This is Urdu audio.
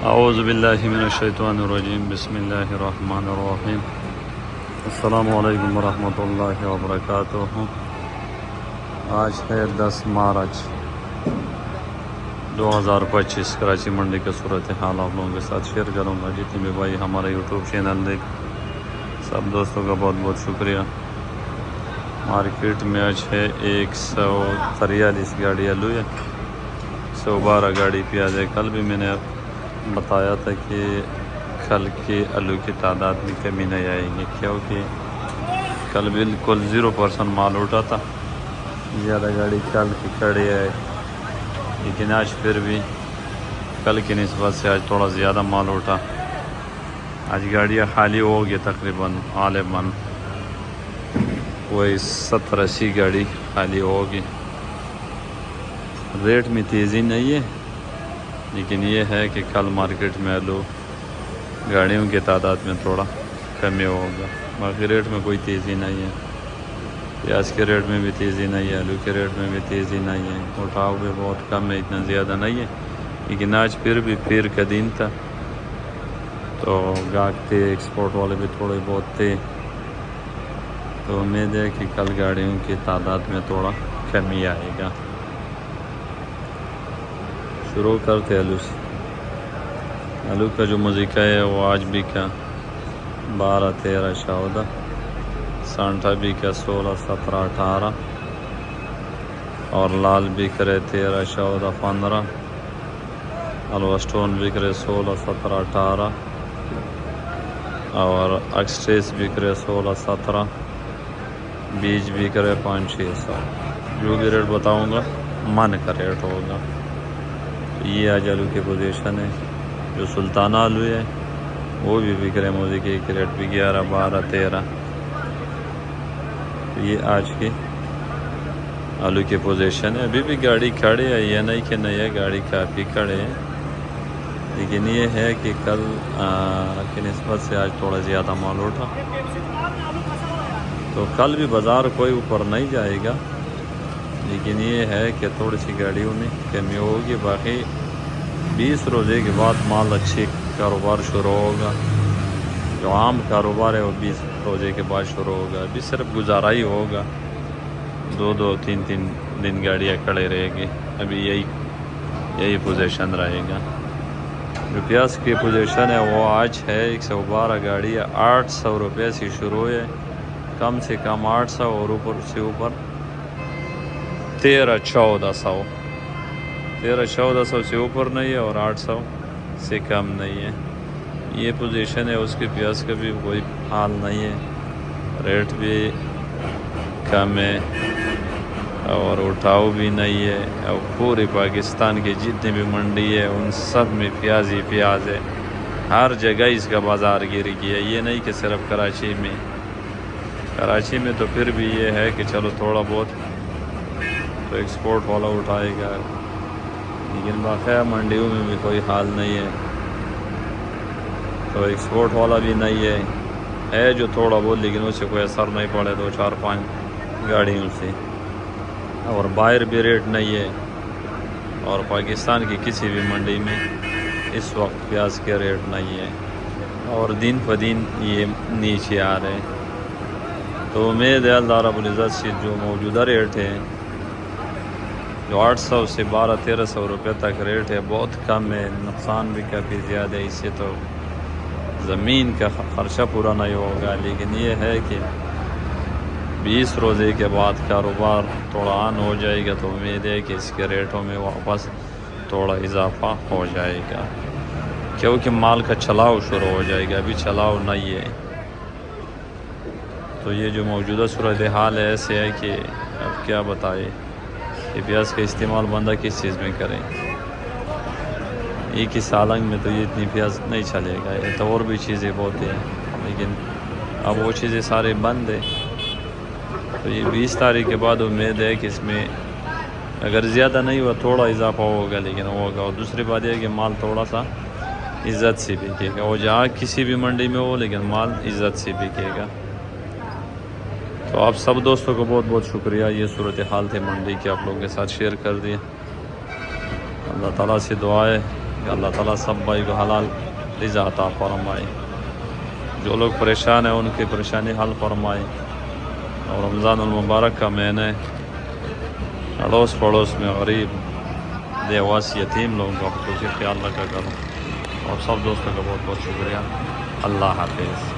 اعوذ باللہ من الشیطان الرجیم بسم اللہ الرحمن الرحیم السلام علیکم ورحمۃ اللہ وبرکاتہ۔ آج ہے 10 مارچ 2025۔ کراچی منڈی کا صورتحال آپ لوگوں کے ساتھ شیئر کروں گا۔ جتنے بھی بھائی ہمارا یوٹیوب چینل دیکھ سب دوستوں کا بہت بہت شکریہ۔ مارکیٹ میں آج ہے 143 گاڑی آلو ہے، 112 گاڑی پیاز ہے۔ کل بھی میں نے بتایا تھا کہ کل کے آلو کی تعداد میں کمی نہیں آئے گی، کیونکہ کل بالکل 0% مال اٹھا تھا۔ زیادہ گاڑی کل کی کھڑی ہے، لیکن آج پھر بھی کل کی نسبت سے آج تھوڑا زیادہ مال اٹھا۔ آج گاڑیاں خالی ہوگی تقریباً غالباً کوئی 70-80 گاڑی خالی ہوگی۔ ریٹ میں تیزی نہیں ہے، لیکن یہ ہے کہ کل مارکیٹ میں آلو گاڑیوں کی تعداد میں تھوڑا کمی ہوگا۔ باقی ریٹ میں کوئی تیزی نہیں ہے، پیاز کے ریٹ میں بھی تیزی نہیں ہے، آلو کے ریٹ میں بھی تیزی نہیں ہے۔ اٹھاؤ بھی بہت کم ہے، اتنا زیادہ نہیں ہے، لیکن آج پھر بھی پیر کا دن تھا تو گاہک تھے، ایکسپورٹ والے بھی تھوڑے بہت تھے، تو امید ہے کہ کل گاڑیوں کی تعداد میں تھوڑا کمی آئے گا۔ شروع کرتے آلو سے۔ آلو کا جو مذیقہ ہے وہ آج بھی کا 12, 13, 14، سانٹا بھی کا 16, 17, 18، اور لال بھی کرے 13, 14, 15، حلوہ اسٹون بھی کرے 16, 17, 18، اور ایکسٹریس بھی کرے 16, 17، بیج بھی کرے 5, 6, 7۔ جو بھی ریٹ بتاؤں گا من کا ریٹ ہوگا۔ یہ آج آلو کی پوزیشن ہے۔ جو سلطانہ آلو ہے وہ بھی بک رہے، موزیقے کی ریٹ بھی 11, 12, 13۔ یہ آج کی آلو کی پوزیشن ہے۔ ابھی بھی گاڑی کھڑی ہے، یہ نہیں کہ نہیں ہے، گاڑی کافی کھڑے ہیں، لیکن یہ ہے کہ کل کی نسبت سے آج تھوڑا زیادہ مال اٹھا، تو کل بھی بازار کوئی اوپر نہیں جائے گا، لیکن یہ ہے کہ تھوڑی سی گاڑیوں میں کمی ہوگی۔ باقی 20 روزے کے بعد مال اچھی کاروبار شروع ہوگا۔ جو عام کاروبار ہے وہ 20 روزے کے بعد شروع ہوگا۔ ابھی صرف گزارا ہی ہوگا، 2 3 دن گاڑیاں کھڑے رہے گی۔ ابھی یہی پوزیشن رہے گا۔ جو پیاز کی پوزیشن ہے وہ آج ہے 112 گاڑی، 800 روپے سے شروع ہے، کم سے کم 800 اور اوپر سے اوپر 1300-1400 سے اوپر نہیں ہے، اور 800 سے کم نہیں ہے۔ یہ پوزیشن ہے اس کے پیاز کا بھی کوئی حال نہیں ہے، ریٹ بھی کم ہے اور اٹھاؤ بھی نہیں ہے، اور پورے پاکستان کے جتنے بھی منڈی ہے ان سب میں پیاز ہی پیاز ہے۔ ہر جگہ اس کا بازار گر گیا ہے۔ یہ نہیں کہ صرف کراچی میں تو پھر بھی یہ ہے کہ چلو تھوڑا بہت تو ایکسپورٹ والا اٹھائے گا، لیکن باقی منڈیوں میں بھی کوئی حال نہیں ہے، تو ایکسپورٹ والا بھی نہیں ہے جو تھوڑا بہت، لیکن اس سے کوئی اثر نہیں پڑے 2, 4, 5 گاڑیوں سے۔ اور باہر بھی ریٹ نہیں ہے، اور پاکستان کی کسی بھی منڈی میں اس وقت پیاز کے ریٹ نہیں ہے، اور دن پہ دن یہ نیچے آ رہے ہیں۔ تو امید ہے اللہ رب العزت سے جو موجودہ ریٹ ہے، جو 800 سے 1200-1300 روپے تک ریٹ ہے، بہت کم ہے، نقصان بھی کافی زیادہ ہے۔ اس سے تو زمین کا خرچہ پورا نہیں ہوگا، لیکن یہ ہے کہ 20 روزے کے بعد کاروبار تھوڑا آن ہو جائے گا، تو امید ہے کہ اس کے ریٹوں میں واپس تھوڑا اضافہ ہو جائے گا، کیونکہ مال کا چلاؤ شروع ہو جائے گا۔ ابھی چلاؤ نہیں ہے، تو یہ جو موجودہ صورتحال ہے ایسے ہے کہ اب کیا بتائے، یہ پیاز کا استعمال بندہ کس چیز میں کرے۔ ایک ہی سالنگ میں تو یہ اتنی پیاز نہیں چلے گا، یہ تو اور بھی چیزیں بہت ہیں، لیکن اب وہ چیزیں سارے بند ہیں۔ تو یہ 20 تاریخ کے بعد امید ہے کہ اس میں اگر زیادہ نہیں ہوا تھوڑا اضافہ ہوگا، لیکن ہوگا۔ اور دوسری بات یہ ہے کہ مال تھوڑا سا عزت سے بکے گا، وہ جہاں کسی بھی منڈی میں ہو، لیکن مال عزت سے بکے گا۔ تو آپ سب دوستوں کو بہت بہت شکریہ۔ یہ صورتحال تھے منڈی کی، آپ لوگوں کے ساتھ شیئر کر دیا۔ اللہ تعالیٰ سے دعا ہے کہ اللہ تعالیٰ سب بھائی کو حلال رزق عطا فرمائے، جو لوگ پریشان ہیں ان کی پریشانی حل فرمائے، اور رمضان المبارک کا مہینے اڑوس پڑوس میں غریب دیواس یتیم لوگوں کا خصوصی خیال رکھا کرو، اور سب دوستوں کا بہت بہت شکریہ۔ اللہ حافظ۔